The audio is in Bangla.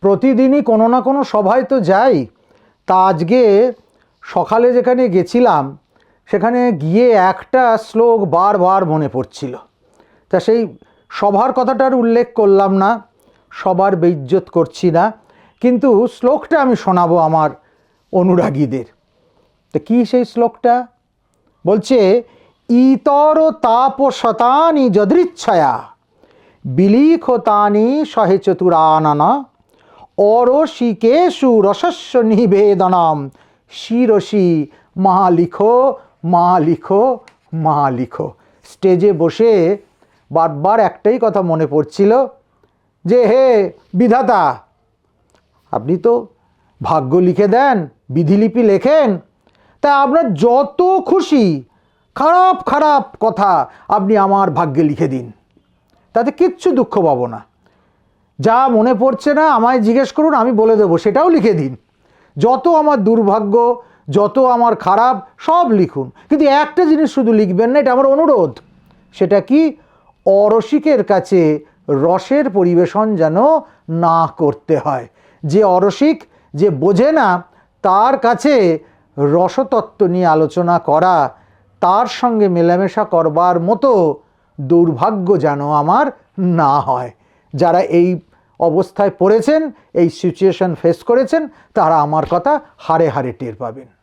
প্রতিদিনই কোনো না কোনো সভায় তো যাই। তা আজকে সকালে যেখানে গেছিলাম সেখানে গিয়ে একটা শ্লোক বারবার মনে পড়ছিল। তা সেই সভার কথাটার উল্লেখ করলাম না, সবার বেইজ্জত করছি না, কিন্তু শ্লোকটা আমি শোনাবো আমার অনুরাগীদের। তো কী সেই শ্লোকটা? বলছে, ইতর তাপশতানি যদৃচ্ছয়া বিলিখতানি সহে চতুরানন অরসিকেষু রসস্য নিবেদনম শিরসি মালিখো মালিখো মালিখো। স্টেজে বসে বারবার একটাই কথা মনে পড়ছিল যে হে বিধাতা, আপনি তো ভাগ্য লিখে দেন, বিধিলিপি লেখেন, তা আপনার যত খুশি খারাপ খারাপ কথা আপনি আমার ভাগ্যে লিখে দিন, তাতে কিচ্ছু দুঃখ পাবো না। যা মনে পড়ছে না আমায় জিজ্ঞেস করুন, আমি বলে দেবো, সেটাও লিখে দিন। যত আমার দুর্ভাগ্য, যত আমার খারাপ, সব লিখুন, কিন্তু একটা জিনিস শুধু লিখবেন না, এটা আমার অনুরোধ। সেটা কি? অরসিকের কাছে রসের পরিবেশন যেন না করতে হয়। যে অরসিক, যে বোঝে না, তার কাছে রসতত্ত্ব নিয়ে আলোচনা করা, তার সঙ্গে মেলামেশা করবার মতো দুর্ভাগ্য যেন আমার না হয়। যারা এই অবস্থায় পড়েছেন, এই সিচুয়েশন ফেস করেছেন, তারা আমার কথা হাড়ে হাড়ে টের পাবেন।